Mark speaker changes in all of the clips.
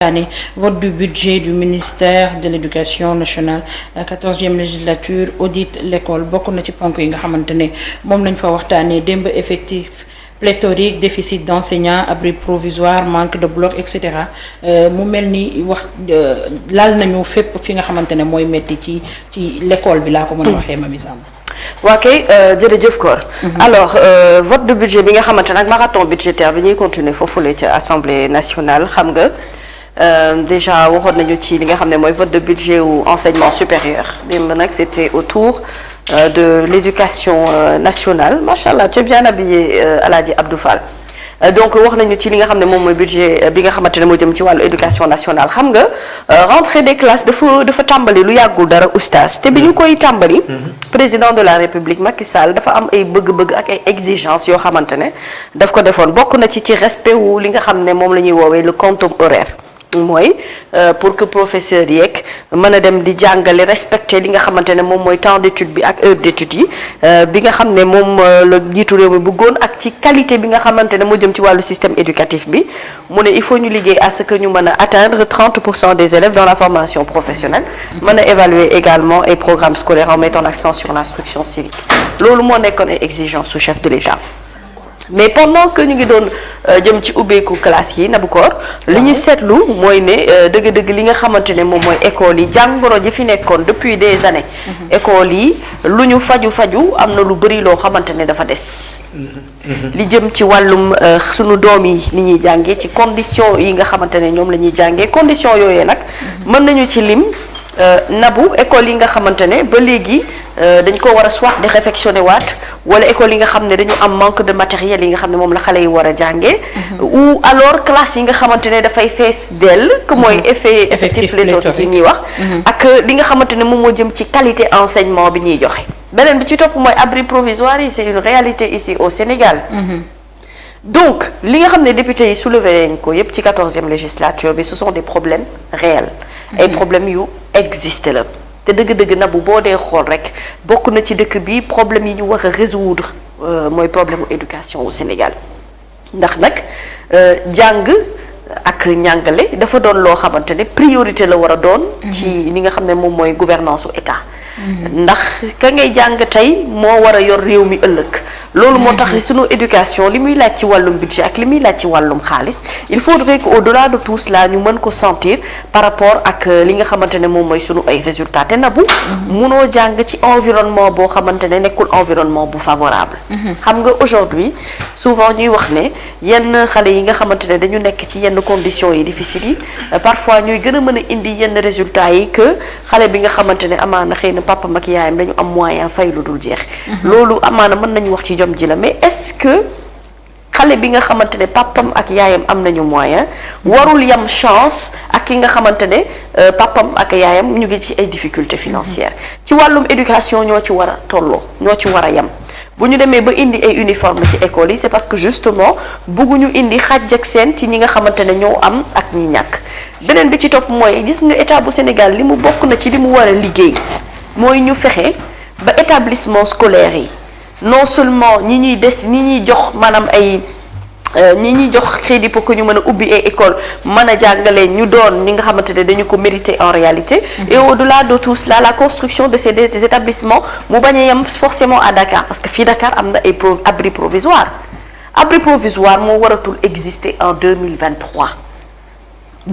Speaker 1: waxtaanee vote du budget du ministère de l'éducation nationale 14e législature audit l'école bokk na ci ponk yi nga xamante ne moom lañ fa waxtaanee démb effectif pléthorique déficit d'enseignants abri provisoire manque de bloc et cetera mu mel ni wax laal nañu fépp fi nga xamante ne mooy metti ci l'école bi laa ko mën a waxee Mamy Samb.
Speaker 2: waa kay jërëjëf Kor. alors vote de budget bi nga xamante nag marathon budgétaire bi ñuy continuer foofule ca assemblée nationale xam nga déjà waxoon nañu ci li nga xam ne mooy vote de budget ou enseignement supérieur démb nag c'était autour de l'éducation nationale macha allah tu es bien habillé Alaaji Abdou Fall. donc wax nañu ci li nga xam ne moom mooy budget bi nga xamante ne moo jëm ci wàllu éducation nationale xam nga rentrée des classes dafa tàmbali lu yàggul dara oustaz te bi ñu koy tàmbali. président de la république Macky Sall dafa am ay bëgg-bëgg ak ay exigences yoo xamante ne daf ko defoon bokk na ci respect wu li nga xam ne moom la ñuy woowee le quantum horaire. mooy pour que professeurs yeeg mën a dem di jàngale respecter li nga xamante ne moom mooy temps d'étude bi ak heure d'étude yi bi nga xam ne moom la jiitu réew mi bëggoon ak ci qualité bi nga xamante ne moo jëm ci wàllu système éducatif bi mu ne il faut ñu liggéey à ce que ñu mën a atteindre 30% des élèves dans la formation professionnelle mën a évaluer également ay programmes scolaires en mettant l'accent sur l'instruction civique loolu moo nekkoon ay exigence su chef de l'État mais pendant que ñu ngi doon jëm ci ubbeeku classe yi Nabukor li ñu seetlu mooy ne dëgg-dëgg li nga xamante ne moom mooy école yi jàngoro ji fi nekkoon depuis des années école yi lu ñu faju am na lu bëri loo xamante ne dafa des li jëm ci wàllum sunu doom yi ni ñuy jàngee ci condition yi nga xamante ne ñoom la ñuy jàngee condition yooyee nag mën nañu ci lim nabu école yi nga xamante ne ba léegi dañ ko war a soit di réfectionner waat wala école yi nga xam ne dañu am manque de matériel yi nga xam ne moom la xale yi war a jàngee ou alors classe yi nga xamante ne dafay fees dell que mooy effectif pléthorique yi ñuy wax ak li nga xamante ne moom moo jëm ci qualité enseignement bi ñuy joxe beneen bi ci topp mooy abri provisoire yi c'est une réalité ici au Sénégal donc li nga xam ne député yi soulevé nañ ko yépp ci 14e législature bi ce sont des problèmes réels ay problèmes yu existé la te dëgg-dëgg Nabou boo dee xool rek bokk na ci dëkk bi problème yi ñu war a résoudre mooy problème u éducation au Sénégal ndax nag jàng ak njàngale dafa doon loo xamante ne priorité la war a doon ci li nga xam ne moom mooy gouvernance u état ndax ka ngay jàng tey moo war a yor réew mi ëllëg loolu moo tax sunu éducation li muy laaj ci wàllum budget ak li muy laaj ci wàllum xaalis il faudrait que au-delà de tout cela ñu mën ko sentir par rapport ak li nga xamante ne moom mooy sunu ay résultats te Nabou munoo jàng ci environnement boo xamante ne nekkul environnement bu favorable xam nga aujourd'hui souvent ñuy wax ne yenn xale yi nga xamante ne dañu nekk ci yenn conditions yi difficiles yi parfois ñuy gën a mën a indi yenn résultats yi que xale bi nga xamante ne amaana xëy na papa ak yaayam dañu am moyen fay lu dul jeex loolu amaana mën nañu wax ci jom ji la mais est-ce que xale bi nga xamante ne papam ak yaayam am nañu moyen warul yam chance ak ki nga xamante ne papam ak yaayam ñu ngi ci ay difficultés financières ci wàllum éducation ñoo ci war a tolloo ñoo ci war a yam bu ñu demee ba indi ay uniforme ci école yi c'est parce que justement bëgguñu indi xàjj ak seen ci ñi nga xamante ne ñoo am ak ñi ñàkk beneen bi ci topp mooy gis nga état bu Sénégal li mu bokk na ci li mu war a liggéey mooy ñu fexe ba établissement scolaire yi non seulement ñi ñuy jox maanaam ay ñi ñuy jox crédit pour que ñu mën a ubbi ay école mën a jàngale ñu doon ñi nga xamante ne dañu ko mériter en réalité et au-delà de tout cela la construction de ces établissements mu bañ a yem forcément à Dakar parce que fii Dakar am na ay abri provisoire moo waratul exister en 2023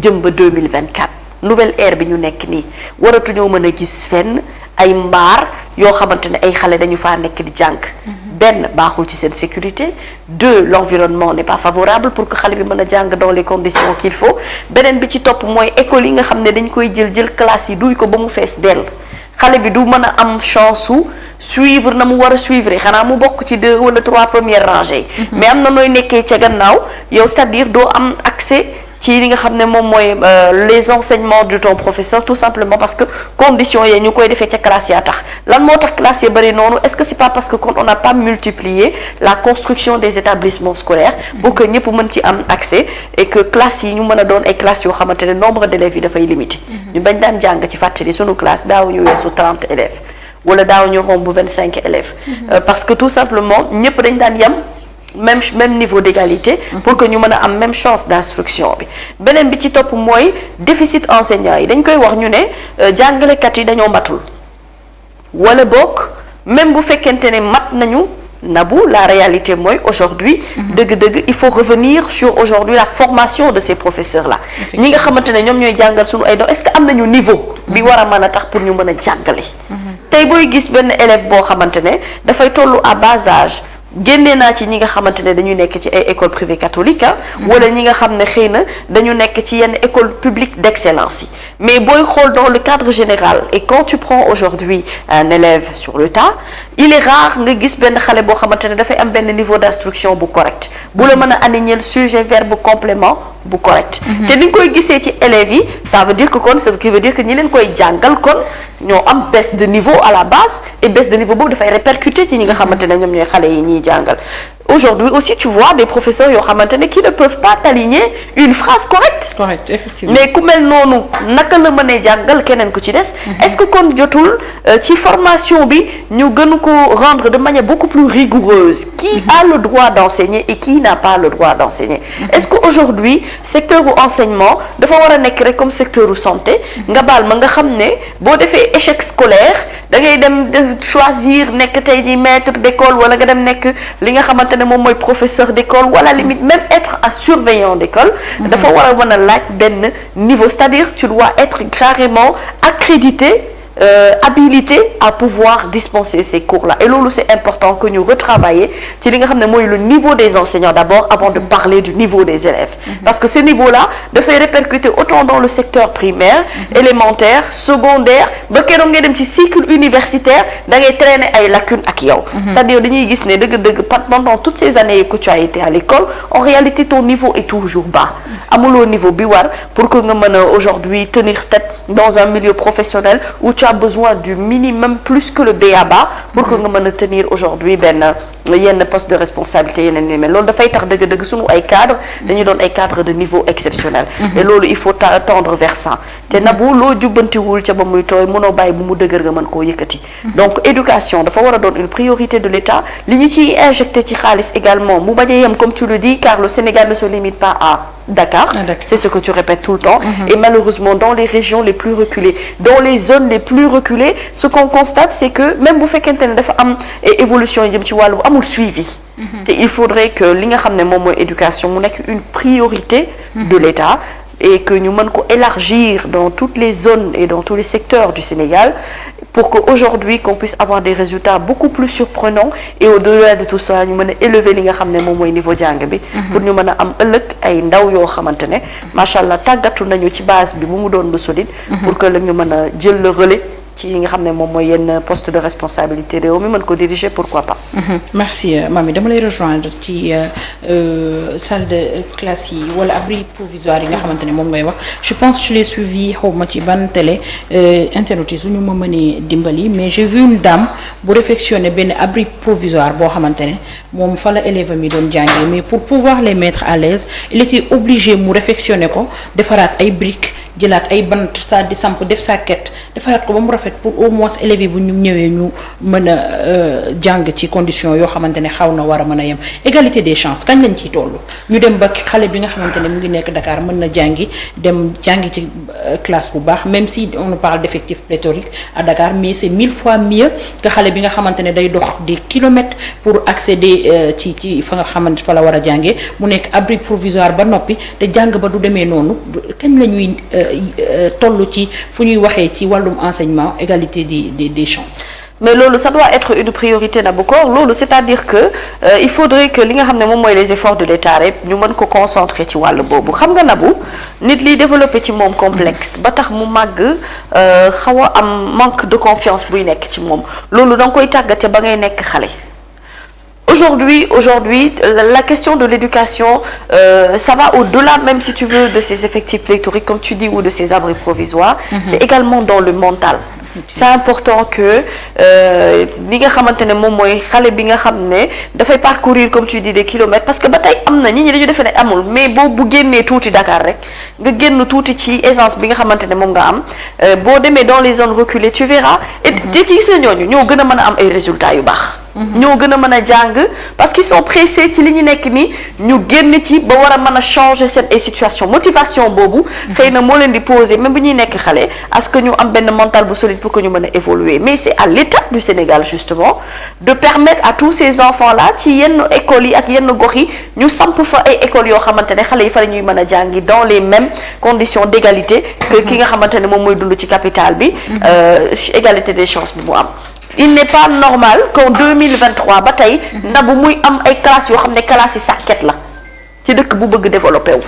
Speaker 2: jëm ba 2024 nouvelle ère bi ñu nekk nii waratuñoo mën a gis fenn ay mbaar yoo xamante ne ay xale dañu faa nekk di jàng benn baaxul ci seen sécurité deux l'environnement n'est pas favorable pour que xale bi mën a jàng dans les conditions qu'il faut beneen bi ci topp mooy école yi nga xam ne dañ koy jël classe yi duy ko ba mu fees dell xale bi du mën a am chance su suivre na mu war a suivre xanaa mu bokk ci 2 wala 3 premières rangées mais am na nooy nekkee ca gannaaw yow c'est-à-dire doo am accès ci li nga xam ne moom mooy les enseignements de ton professeur tout simplement parce que conditions yi ñu koy defee ca classe yaa tax lan moo tax classe yi bëri noonu est-ce que c'est pas parce que kon on n'a pas multiplié la construction des établissements scolaires pour que ñëpp mën ci am accès et que classes yi ñu mën a doon ay classes yoo xamante ne nombre d'élèves yi dafay limité ñu bañ daan jàng ci fàttali sunu classe daaw ñu weesu 30 élèves wala daaw ñu romb 25 élèves parce que tout simplement ñëpp dañ daan yem même niveau d'égalité pour que ñu mën a am même chance d'instruction bi beneen bi ci topp mooy déficit enseignant yi dañ koy wax ñu ne jàngalekat yi dañoo matul wala bokk même bu fekkente ne mat nañu Nabou la réalité mooy aujourd'hui dëgg-dëgg il faut revenir sur aujourd'hui la formation de ces professeurs là ñi nga xamante ne ñoom ñooy jàngal suñu ay doom est-ce que am nañu niveau bi war a mën a tax pour ñu mën a jàngale tey booy gis benn élève boo xamante ne dafay tollu à bas âge génnee naa ci ñi nga xamante ne dañu nekk ci ay école privée catholique wala ñi nga xam ne xëy na dañu nekk ci yenn école publique d'excellence yi mais booy xool dans le cadre général et quand tu prends aujourd'hui un élève sur le tas il est rare nga gis benn xale boo xamante ne dafay am benn niveau d'instruction bu correct bu la mën a aligner sujet verbe complément bu correct te ni nga koy gisee ci élèves yi ça veut dire que kon ce qui veut dire que ñi leen koy jàngal kon ñoo am baisse de niveau à la base et baisse de niveau boobu dafay répercuter ci ñi nga xamante ne ñoom ñooy xale yi ñuy jàngal aujourd'hui aussi tu vois des professeurs yoo xamante ne qui ne peuvent pas t'aligner une phrase correcte.
Speaker 1: Correct, effectivement.
Speaker 2: mais ku mel noonu naka la mënee jàngal keneen ku ci des. est-ce que kon jotul ci formation bi ñu gën ko rendre de manière beaucoup plus rigoureuse qui a le droit d'enseigner et qui n'a pas le droit d'enseigner. est-ce que aujourd'hui secteur u enseignement dafa war a nekk rek comme secteur u santé nga baal ma nga xam ne boo defee échec scolaire da ngay dem choisir nekk tey jii maître d'école wala nga dem nekk li nga xamante ne moom mooy professeur d'école wala limite même être un surveillant d'école dafa war a mën a laaj benn niveau c'est-à-dire tu dois être carrément accrédité habilité à pouvoir dispenser ces cours-là et loolu c'est important que ñu retravailler ci li nga xam ne mooy le niveau des enseignants d'abord avant de parler du niveau des élèves parce que ce niveau-là dafay répercuter autant dans le secteur primaire élémentaire secondaire ba keroog ngay dem ci cycle universitaire da ngay traîner ay lacunes ak yow c'est-à-dire dañuy gis ne dëgg-dëgg pendant toutes ces années que tu as été à l'école en réalité ton niveau est toujours bas amuloo niveau bi war pour que nga mën a aujourd'hui tenir tête dans un milieu professionnel où tu as besoin du minimum plus que le b.a.-ba pour que nga mën a tenir aujourd'hui benn yenn poste de responsabilité yeneen ni mel loolu dafay tax dëgg-dëgg sunu ay cadres dañuy doon ay cadres de niveau exceptionnel et loolu il faut tendre vers ça te Nabou loo jubbantiwul ca ba muy tooy mënoo bàyyi bu mu dëgër nga mën koo yëkkati donc éducation dafa war a doon une priorité de l'État li ñu ciy injecté ci xaalis également mu bañ a yem comme tu le dis car le Sénégal ne se limite pas à Dakar, c'est ce que tu répètes tout le temps et malheureusement dans les régions les plus reculées dans les zones les plus reculées ce qu'on constate c'est que même bu fekkente ne dafa am évolution yi jëm ci wàllu amul suivi te il faudrait que li nga xam ne moom mooy éducation mu nekk une priorité de l'État et que ñu mën ko élargir dans toutes les zones et dans tous les secteurs du Sénégal pour que aujourd'hui qu'on puisse avoir des résultats beaucoup plus surprenants et au-delà de tout ça ñu mën a élever li nga xam ne moom mooy niveau jàng bi pour ñu mën a am ëllëg ay ndaw yoo xamante ne macha allah tàggatu nañu ci base bi bu mu doon lu solide pour que la ñu mën a jël le relais ci nga xam ne moom mooy yenn poste de responsabilité réew mi mën ko diriger pourquoi pas.
Speaker 1: merci Mamy dama lay rejoindre ci salle de classe yi wala abri provisoire yi nga xamante ne moom ngay wax je pense que je l'ai suivi xaw ma ci ban télé internet yi suñu ma mënee dimbali mais j'ai vu une dame bu réfectionner benn abri provisoire boo xamante ne moom fa la élève mi doon jàngee mais pour pouvoir les mettre à l'aise il était obligé mu réfectionner ko defaraat ay briques. jëlaat ay bant saa di samp def sàkket defaraat ko ba mu rafet pour au moins élèves yi bu ñu ñëwee ñu mën a jàng ci condition yoo xamante ne xaw na war a mën a yem égalité des chances kañ lañ ciy toll ñu dem ba xale bi nga xamante ne mu ngi nekk Dakar mën na jàngi dem jàngi ci classe bu baax même si on nous parle d'effectifs pléthoriques à Dakar mais c'est 1000 fois mieux que xale bi nga xamante ne day dox des kilomètres pour accéder ci fa nga xamante fa la war a jàngee mu nekk abri provisoire ba noppi te jàng ba du demee noonu kañ la ñuy toll ci fu ñuy waxee ci wàllum enseignement égalité des chances.
Speaker 2: mais loolu ça doit être une priorité Nabokor loolu c'est-à-dire que il faudrait que li nga xam ne moom mooy les efforts de l'État rek ñu mën ko concentrer ci wàll boobu xam nga Nabou nit liy développé ci moom complexe ba tax mu màgg xaw a am manque de confiance buy nekk ci moom loolu da nga koy tàggate ba ngay nekk xale. Aujourd'hui, la question de l'éducation, ça va au-delà, même si tu veux, de ces effectifs pléthoriques, comme tu dis, ou de ces abris provisoires. C'est également dans le mental. C'est important que li nga xamante ne moom mooy xale bi nga xam ne dafay parcourir comme tu dis des kilomètres parce que ba tey am na ñi dañu defee ne amul mais bu génnee tuuti Dakar rek nga génn tuuti ci aisance bi nga xamante ne moom nga am boo demee dans les zones reculées tu verras et te gis na ñooñu ñoo gën a mën a am ay résultats yu baax. ñoo gën a mën a jàng parce qu'ils sont pressés ci li ñu nekk nii ñu génn ci ba war a mën a changer seen ay situation motivation boobu xëy na moo leen di poser même bu ñuy nekk xale est-ce que ñu am benn mental bu solide pour que ñu mën a évoluer mais c'est à l'État du Sénégal justement de permettre à tous ces enfants là ci yenn écoles yi ak yenn gox yi ñu samp fa ay écoles yoo xamante ne xale yi fa la ñuy mën a jàngi dans les mêmes conditions d'égalité que ki nga xamante ne moom mooy dund ci capitale bi égalité des chances bi mu am. Il n'est pas normal qu'en 2023 ba tey ndabu muy am ay classes yoo xam ne classes yi sàkket la ci dëkk bu bëgg développé wu.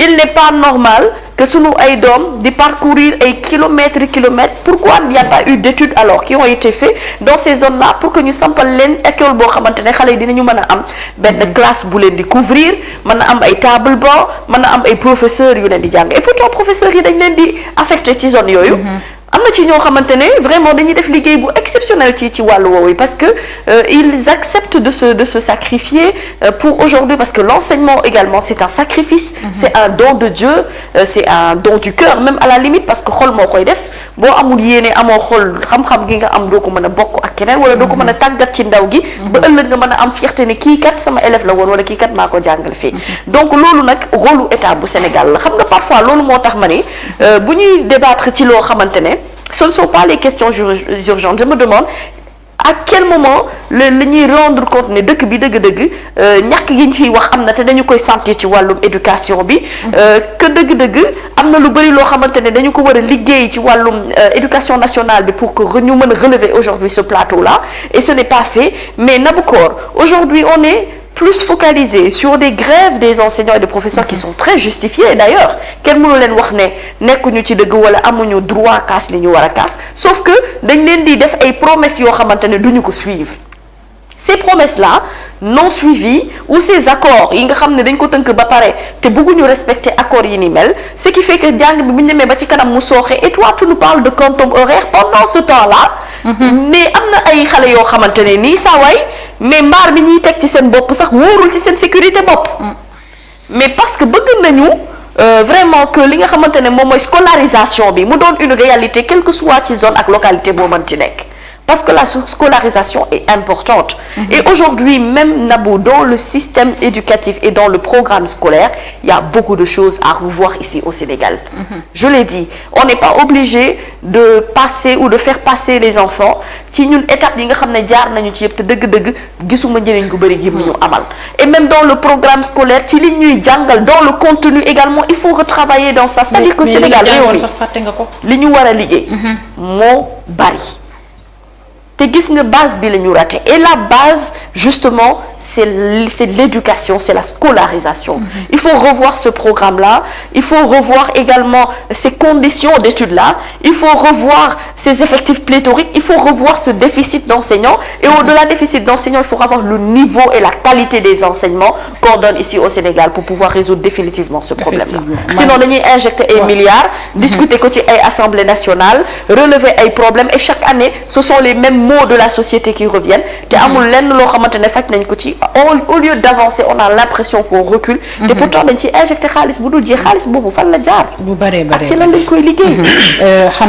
Speaker 2: Il n'est pas normal que sunu ay doom di parcourir ay kilomètres pourquoi il n'y a pas eu d'études alors qui ont été faites dans ces zones-là pour que ñu sampal leen école boo xamante ne xale yi dinañu mën a am benn classe bu leen di couvrir mën a am ay table banc mën a am ay professeurs yu leen di jàng et pourtant professeurs yi dañ leen di affecté ci zone yooyu. am na ci ñoo xamante ne vraiment dañuy def liggéey bu exceptionnel ci wàllu woowu parce que ils acceptent de se sacrifier pour aujourd'hui parce que l'enseignement également c'est un sacrifice c'est un don de Dieu c'est un don du cœur même à la limite parce que xol moo koy def boo amul yéene amoo xol xam-xam gi nga am doo ko mën a bokk ak keneen wala doo ko mën a tàggat ci ndaw gi ba ëllëg nga mën a am fierté ne kii kat sama élève la woon wala kii kat maa ko jàngal fii donc loolu nag rôle u état bu Sénégal la xam nga parfois loolu moo tax ma ne bu ñuy débattre ci loo xamante ne ce ne sont pas les questions urgentes je me demande à quel moment la ñuy rendre compte ne dëkk bi dëgg-dëgg ñàkk gi ñu fiy wax am na te dañu koy sentir ci wàllum éducation bi que dëgg-dëgg am na lu bari loo xamante ne dañu ko war a liggéey ci wàllum éducation nationale bi pour que ñu mën a relever aujourd'hui ce plateau-là et ce n'est pas fait mais Nabokor aujourd'hui on est plus focalisé sur des grèves des enseignants et des professeurs qui sont très justifiées d'ailleurs kenn mënu leen wax ne nekkuñu ci dëgg wala amuñu droit kaas li ñu war a kaas sauf que dañ leen di def ay promesses yoo xamante ne duñu ko suivre ces promesses-là non suivies ou ces accords yi nga xam ne dañ ko tënk ba pare te bëgguñu respecter accords yi ni mel ce qui fait que jàng bi bu ñu demee ba ci kanam mu sooxe et toi tu nous parles de quantum horaire pendant ce temps-là mais am na ay xale yoo xamante ne nii saa waay mais mbaar bi ñuy teg ci seen bopp sax wóorul ci seen sécurité bopp mais parce que bëgg nañu vraiment que li nga xamante ne moom mooy scolarisation bi mu doon une réalité quelle que soit ci zone ak localité boo mën ci nekk parce que la scolarisation est importante et aujourd'hui même Nabou dans le système éducatif et dans le programme scolaire il y a beaucoup de choses à revoir ici au Sénégal je l'ai dit on n'est pas obligé de passer ou de faire passer les enfants ci ñun étape yi nga xam ne jaar nañu ci yëpp te dëgg-dëgg gisuma njëriñ gu bëri gi mu ñu amal et même dans le programme scolaire ci li ñuy jàngal dans le contenu également il faut retravailler dans ça c'est-à-dire que Sénégal réew mi li ñu war a liggéey moo bari te gis nga base bi la ñu raté et la base justement c'est l'éducation c'est la scolarisation il faut revoir ce programme-là il faut revoir également ces conditions d'études-là il faut revoir ces effectifs pléthoriques il faut revoir ce déficit d'enseignants et au-delà du déficit d'enseignants il faut avoir le niveau et la qualité des enseignements qu'on donne ici au Sénégal pour pouvoir résoudre définitivement ce problème-là sinon dañuy injecter ay milliards discuter ko ci ay Assemblée nationale relever ay problèmes et chaque année ce sont les mêmes mots de la société qui reviennent te amul lenn loo xamante ne faj nañ ko ci au lieu d'avancer on a l'impression qu'on recule te pourtant dañ ci injecté xaalis bu dul jeex xaalis boobu fan la jaar
Speaker 1: bu bëree
Speaker 2: ak ci lan lañ koy liggéey